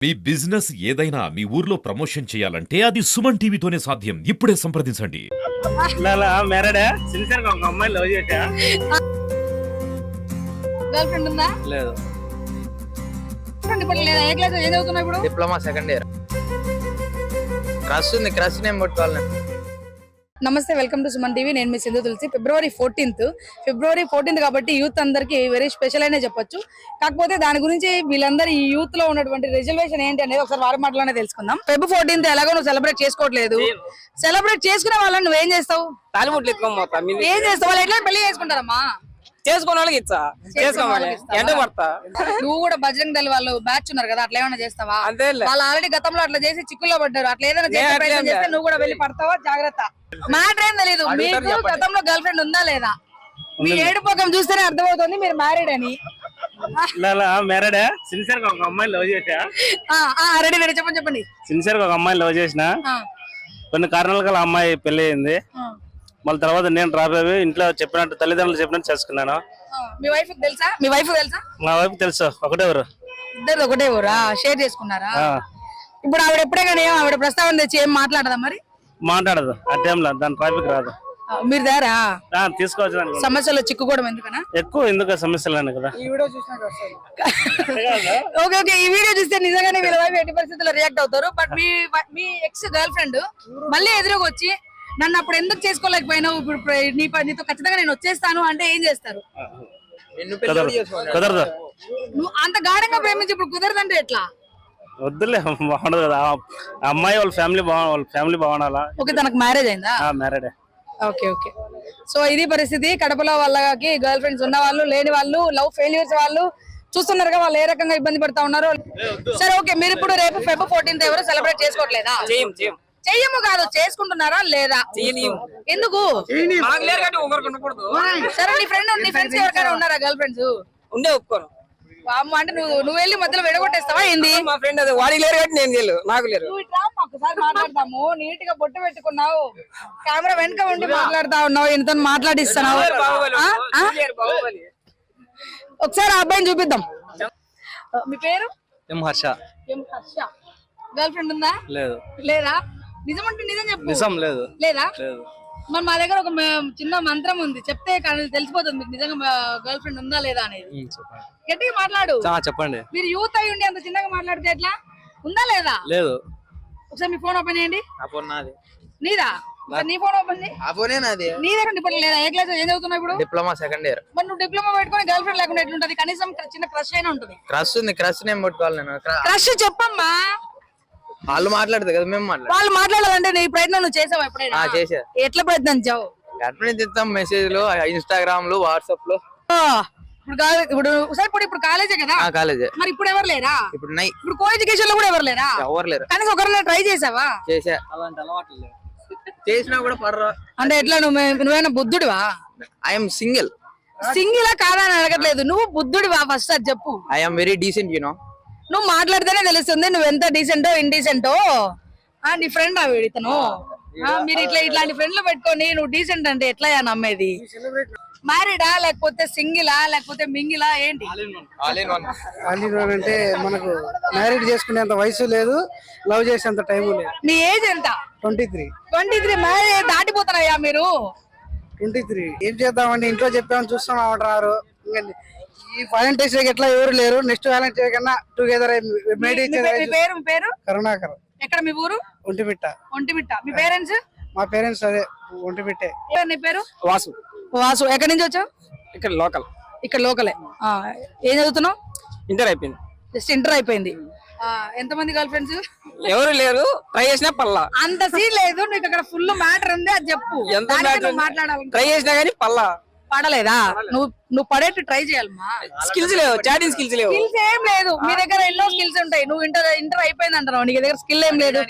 మీ business ఏదైనా మీ ఊర్లో promotion చేయాలంటే అది సుమన్ టీవీతోనే సాధ్యం. ఇప్పుడే సంప్రదించండి. మ్యారేడా సిన్సియర్ గా ఒక అమ్మాయి లవ్ చేసా గర్ల్ ఫ్రెండ్ ఉందా? లేదు. ఇప్పుడు లేదా? ఏ క్లాస్ ఏం చదువుతున్నావు ఇప్పుడు? Diploma second year. క్రష్ ఉంది, క్రష్ నేమ్ కొట్టుకోవాలి. నమస్తే, వెల్కమ్ టు సుమన్ టీవీ. నేను మీ సింధు తులసి. ఫిబ్రవరి 14th కాబట్టి యూత్ అందరికి వెరీ స్పెషల్ అనే చెప్పొచ్చు. కాకపోతే దాని గురించి వీళ్ళందరూ ఈ యూత్ లో ఉన్నటువంటి రిజర్వేషన్ ఏంటి అనేది ఒకసారి వారి మాటలోనే తెలుసుకుందాం. Feb 14th ఎలాగో నువ్వు సెలబ్రేట్ చేసుకోవట్లేదు. సెలబ్రేట్ చేసుకునే వాళ్ళని నువ్వేం చేస్తావు? తాలిబుట్లు ఎత్తుకోమోతా ఏం చేస్తావు? వాళ్ళు ఎట్లా పెళ్లి చేసుకుంటారమ్మా? చేసుకున్న వాళ్ళకి ఇచ్చా చేసుకోవాలి. ఎండ పడతా. నువ్వు కూడా బజరంగ్ దళ్ వాళ్ళు బ్యాచ్ ఉన్నారు కదా, అట్లా ఏమైనా చేస్తావా? అంతే. వాళ్ళు ఆల్రెడీ గతంలో అట్లా చేసి చిక్కుల్లో పడ్డారు. అట్లా ఏదైనా చేసే ప్రయత్నం చేస్తే నువ్వు కూడా వెళ్ళి పడతావా? జాగ్రత్త. మ్యాటర్ ఏం తెలియదు. మీకు గతంలో గర్ల్ ఫ్రెండ్ ఉందా లేదా? మీ ఏడు పక్కం చూస్తేనే అర్థమవుతుంది మీరు మ్యారీడ్ అని. మ్యారేడా సిన్సియర్ గా ఒక అమ్మాయి లవ్ చేసా రెడీ చెప్పండి. సిన్సియర్ గా ఒక అమ్మాయి లవ్ చేసిన కొన్ని కారణాల అమ్మాయి పెళ్లి అయింది. మళ్ళీ తర్వాత నేను డ్రాప్ అయ్యి ఇంట్లో చెప్పినట్టు తల్లిదండ్రులు చెప్పినట్టు చేసుకున్నాను. మీ వైఫ్ తెలుసా? మా వైఫ్ తెలుసు. ఒకటే ఊరు. ఇద్దరు ఒకటే ఊరా? షేర్ చేసుకున్నారా? ఇప్పుడు ఆవిడ ఎప్పుడే కానీ ఆవిడ ప్రస్తావన తెచ్చి ఏం మాట్లాడదా? మరి మాట్లాడదు. ఆ టైంలో దాని ట్రాఫిక్ రాదు. మీరు దారా తీసుకోవచ్చు. సమస్యలో చిక్కుకోవడం ఎందుకనా? ఎక్కువ ఎందుకు సమస్యలు కదా. ఓకే, ఈ వీడియో చూస్తే నిజంగానే వీళ్ళ వైఫ్ ఎట్టి పరిస్థితుల్లో రియాక్ట్ అవుతారు. But me ex girl friend మళ్ళీ ఎదురుగా వచ్చి నన్ను అప్పుడు ఎందుకు చేసుకోలేకపోయినావు, ఇప్పుడు నీతో ఖచ్చితంగా నేను వచ్చేస్తాను అంటే ఏం చేస్తారు? కుదరదు. నువ్వు అంత గాఢంగా ప్రేమించి ఇప్పుడు కుదరదంటే ఎట్లా? వద్దులే, బాగుండదు కదా. అమ్మాయి వాళ్ళ ఫ్యామిలీ బాగుండాలా. ఓకే, తనకు మ్యారేజ్ అయిందా? మ్యారేడే. ఓకే. సో ఇది పరిస్థితి. కడపలో వాళ్ళకి గర్ల్ ఫ్రెండ్స్ ఉన్న వాళ్ళు, లేని వాళ్ళు, లవ్ ఫెయిల్యూర్స్ వాళ్ళు చూస్తున్నారుగా, వాళ్ళు ఏ రకంగా ఇబ్బంది పడతా ఉన్నారు. సరే ఓకే, మీరు ఇప్పుడు రేపు Feb 14th ఎవరు సెలబ్రేట్ చేసుకోవట్లేదా? చెయ్యము కాదు, చేసుకుంటున్నారా లేదా? ఎందుకు? సరే, నీ ఫ్రెండ్స్ ఎవరికైనా ఉన్నారా గర్ల్ ఫ్రెండ్స్? ఉండే ఒప్పుకోను. అంటే నువ్వు వెళ్ళి మధ్యలో విడగొట్టేస్తావా ఏంది? మా ఫ్రెండ్ అది వాడికి లేరు కాబట్టి నేను తెలియదు, నాకు లేరు. ఒకసారి మాట్లాడతాము. నీట్ గా బొట్టు పెట్టుకున్నావు, కెమెరా వెనక ఉండి మాట్లాడుతా ఉన్నావు, ఇంత మాట్లాడిస్తున్నావు. ఒకసారి ఆ అబ్బాయిని చూపిద్దాం. మీ పేరు? హర్ష. గర్ల్ ఫ్రెండ్ ఉందా? లేదు. లేదా? నిజమంటే నిజం చెప్పు. నిజం లేదు. లేదా? మరి మా దగ్గర ఒక చిన్న మంత్రం ఉంది, చెప్తే తెలిసిపోతుంది మీకు నిజంగా గర్ల్ ఫ్రెండ్ ఉందా లేదా అనేది. గట్టిగా మాట్లాడు. చెప్పండి. మీరు యూత్ అయి ఉండి అంత చిన్నగా మాట్లాడితే ఎట్లా? ఉందా లేదా? లేదు. ఒకసారి మీ ఫోన్ ఓపెన్ చేయండి. నీదా? నీ ఫోన్ ఓపెన్ చేయి. నీ దగ్గర ఇప్పుడు లేదా? ఏ క్లాస్ ఏం చదువుతున్నావు ఇప్పుడు? Diploma second year. మరి నువ్వు డిప్లొమా పెట్టుకుని గర్ల్ ఫ్రెండ్ లేకుండా ఎట్లుంటది? కనీసం చిన్న క్రష్ అయినా ఉంటుంది. క్రష్ ఉంది, క్రష్ నేమ్ కొట్టుకోవాలి. నేను క్రష్ చెప్పమ్మా. వాళ్ళు మాట్లాడదు కదా, మేము వాళ్ళు మాట్లాడాలంటే నీ ప్రయత్నం నువ్వు చేసావా ఎప్పుడైనా? చేసా. ఎట్లా ప్రయత్నించావు? మెసేజ్లు, ఇన్స్టాగ్రామ్ లో, వాట్సాప్ లో. ఇప్పుడు కాలేజే కదా? కాలేజే. మరి ఇప్పుడు ఎవరు లేరా? ఇప్పుడు కో ఎడ్యుకేషన్ లో కూడా ఎవరు లేరా? ఎవరు లేరు. కనీసం ఒకరిని ట్రై చేసావా? చేసా. అలాంటి అలవాట్లు లేవు. చేసినా కూడా పర్రా. అంటే ఎట్లా? నువ్వేనా బుద్ధుడివా? I'm single. సింగిలా కాదా అని అడగట్లేదు, నువ్వు బుద్ధుడివా ఫస్ట్ అది చెప్పు. I'm very decent, you know. నువ్వు మాట్లాడితేనే తెలుస్తుంది నువ్వు ఎంత డీసెంటో ఇండీసెంటో. నీ ఫ్రెండ్ ఆ వీడితను. మీరు ఇట్లాంటి ఫ్రెండ్లు పెట్టుకొని నువ్వు డీసెంట్ అంటే ఎట్లా నమ్మేది? మ్యారీడా లేకపోతే సింగిలా లేకపోతే మింగిలా ఏంటి? అంటే మనకు మ్యారీడ్ చేసుకునేంత వయసు లేదు, లవ్ చేసేంత టైం లేదు. నీ ఏజ్ ఎంత? 23. మ్యారేజ్ దాటిపోతున్నాయా మీరు? 23. ఏం చేద్దామండి, ఇంట్లో చెప్పామని చూస్తున్నామంటారు. ఈ వాలంటీర్స్ ఎట్లా ఎవరు లేరు. నెక్స్ట్ వాలంటీర్ కన్నా టుగెదర్ పేరు కరుణాకర్. ఎక్కడ మీ ఊరు? ఒంటిమిట్ట. మీ పేరెంట్స్? మా పేరెంట్స్ అదే ఒంటిమిట్టే. నీ పేరు? వాసు. ఎక్కడి నుంచి వచ్చావు? ఇక్కడ లోకల్. ఇక్కడ లోకలే. ఏం చదువుతున్నావు? ఇంటర్ అయిపోయింది. జస్ట్ ఇంటర్ అయిపోయింది. ఎంతమంది గర్ల్ ఫ్రెండ్స్? ఎవరు లేరు, ట్రై చేసినా పల్లా. అంత సీన్ లేదు నీకు, అక్కడ ఫుల్ మ్యాటర్ ఉంది, అది చెప్పు. మాట్లాడాలి. ట్రై చేసినా గానీ పల్లా పడలేదా? నువ్వు పడేట్టు ట్రై చేయాలమ్మా. స్కిల్స్ లేవు, చాటింగ్ స్కిల్స్ లేవు. స్కిల్స్ ఏం లేదు మీ దగ్గర. ఎన్నో స్కిల్స్ ఉంటాయి. నువ్వు ఇంటర్ అయిపోయింది అంటారు, నీ దగ్గర స్కిల్ ఏం లేదు.